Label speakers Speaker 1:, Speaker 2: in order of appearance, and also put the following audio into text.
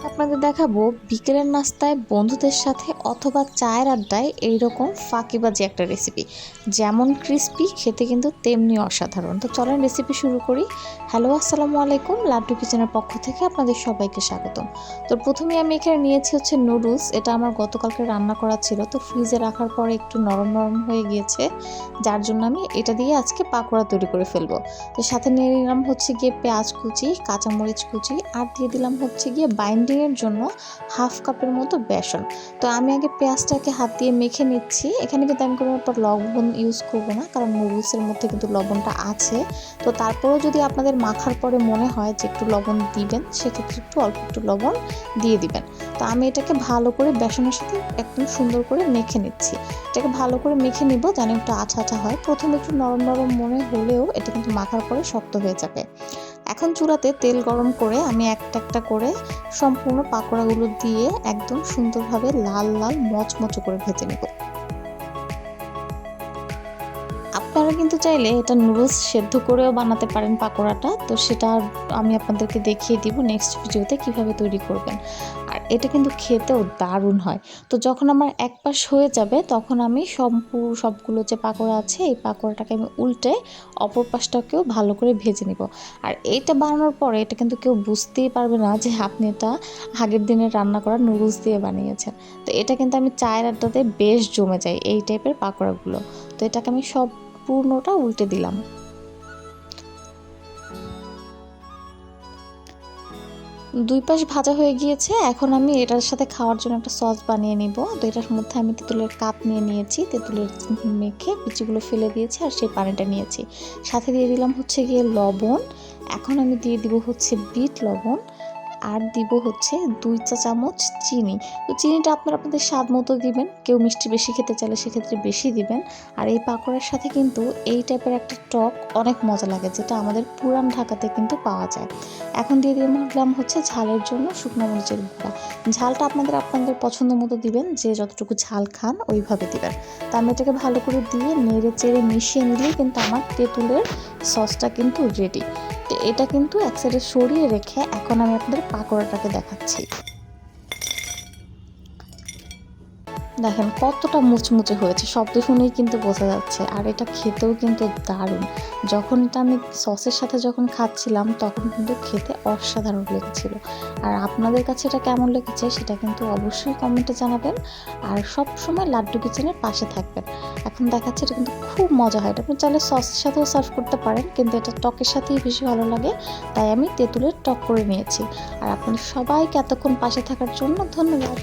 Speaker 1: আপনাদের দেখাবো বিকেলের নাস্তায় বন্ধুদের সাথে অথবা চায়ের আড্ডায় এইরকম ফাঁকিবাজি একটা রেসিপি, যেমন ক্রিস্পি খেতে কিন্তু তেমনি অসাধারণ। তো চলেন রেসিপি শুরু করি। হ্যালো, আসসালামু আলাইকুম, লাড্ডু কিচেনের পক্ষ থেকে আপনাদের সবাইকে স্বাগতম। তো প্রথমে আমি এখানে নিয়েছি হচ্ছে নুডলস। এটা আমার গতকালকে রান্না করা ছিল, তো ফ্রিজে রাখার পরে একটু নরম নরম হয়ে গিয়েছে, যার জন্য আমি এটা দিয়ে আজকে পাকোড়া তৈরি করে ফেলবো। তো সাথে নিয়ে নিলাম হচ্ছে গিয়ে পেঁয়াজ কুচি, কাঁচামরিচ কুচি, আর দিয়ে দিলাম হচ্ছে গিয়ে বাইন্ডিংয়ের জন্য হাফ কাপের মতো বেসন। তো আমি আগে পেঁয়াজটাকে হাত দিয়ে মেখে নিচ্ছি। এখানে কিন্তু আমি কোনো একটা লবণ ইউজ করবো না, কারণ নুডলসের মধ্যে কিন্তু লবণটা আছে। তো তারপরেও যদি আপনাদের মাখার পরে মনে হয় যে একটু লবণ দিবেন, সেক্ষেত্রে একটু অল্প একটু লবণ দিয়ে দিবেন। তো আমি এটাকে ভালো করে বেসনের সাথে একদম সুন্দর করে মেখে নিচ্ছি। এটাকে ভালো করে মেখে নিব, যেন একটু আঠা আঠা হয়। প্রথমে একটু নরম নরম মনে হলেও এটা কিন্তু মাখার পরে শক্ত হয়ে যাবে। এখন চুলাতে তেল গরম করে আমি একটা একটা করে সম্পূর্ণ পাকোড়াগুলো দিয়ে একদম সুন্দরভাবে লাল লাল মচমচে করে ভেজে নেব। আপনারা কিন্তু চাইলে এটা নুডলস সেদ্ধ করেও বানাতে পারেন পাকোড়াটা, তো সেটা আমি আপনাদেরকে দেখিয়ে দিব নেক্সট ভিডিওতে কিভাবে তৈরি করবেন। আর এটা কিন্তু খেতেও দারুণ হয়। তো যখন আমার এক পাশ হয়ে যাবে, তখন আমি সবগুলো যে পাকোড়া আছে এই পাকোড়াটাকে আমি উল্টে অপর পাশটাকেও ভালো করে ভেজে নিব। আর এইটা বানানোর পরে এটা কিন্তু কেউ বুঝতেই পারবে না যে আপনি এটা আগের দিনের রান্না করা নুডলস দিয়ে বানিয়েছেন। তো এটা কিন্তু আমি চায়ের আড্ডাতে বেশ জমে যায় এই টাইপের পাকোড়াগুলো। তো এটাকে আমি পূর্ণটা উল্টে দিলাম। দুই পাশ ভাজা হয়ে গিয়েছে। এখন আমি এটার সাথে খাওয়ার জন্য একটা সস বানিয়ে নিব। তো এটার মধ্যে আমি তেঁতুলের কাপ নিয়ে নিয়েছি, তেঁতুলের মেখে বিচিগুলো ফেলে দিয়েছি আর সেই পানিটা নিয়েছি। সাথে দিয়ে দিলাম হচ্ছে গিয়ে লবণ। এখন আমি দিয়ে দিব হচ্ছে বিট লবণ, আর দিব হচ্ছে 2 চা চামচ চিনি। তো চিনিটা আপনারা আপনাদের স্বাদ মতো দিবেন, কেউ মিষ্টি বেশি খেতে চাইলে সেক্ষেত্রে বেশি দিবেন। আর এই পাকোড়ার সাথে কিন্তু এই টাইপের একটা টক অনেক মজা লাগে, যেটা আমাদের পুরান ঢাকাতে কিন্তু পাওয়া যায়। এখন দিয়ে দিলাম হচ্ছে ঝালের জন্য শুকনো মরিচের গুঁড়া। ঝালটা আপনাদের পছন্দ মতো দিবেন, যে যতটুকু ঝাল খান ওইভাবে দিবেন। তো আমি এটাকে ভালো করে দিয়ে নেড়ে চেড়ে মিশিয়ে নিলেই কিন্তু আমার তেঁতুলের সসটা কিন্তু রেডি। তো এটা কিন্তু এক সাইডে সরিয়ে রেখে এখন আমি আপনাদের পাকোড়াটাকে দেখাচ্ছি। দেখেন কতটা মুচমুচে হয়েছে, শব্দ শুনেই কিন্তু বোঝা যাচ্ছে। আর এটা খেতেও কিন্তু দারুণ। যখন এটা আমি সসের সাথে যখন খাচ্ছিলাম, তখন কিন্তু খেতে অসাধারণ লেগেছিল। আর আপনাদের কাছে এটা কেমন লেগেছে সেটা কিন্তু অবশ্যই কমেন্টে জানাবেন। আর সব সময় লাড্ডু কিচেনের পাশে থাকবেন। এখন দেখাচ্ছে এটা কিন্তু খুব মজা হয়। এটা আপনি চাইলে সসের সাথেও সার্ভ করতে পারেন, কিন্তু এটা টকের সাথেই বেশি ভালো লাগে, তাই আমি তেঁতুলের টক করে নিয়েছি। আর আপনাদের সবাইকে এতক্ষণ পাশে থাকার জন্য ধন্যবাদ।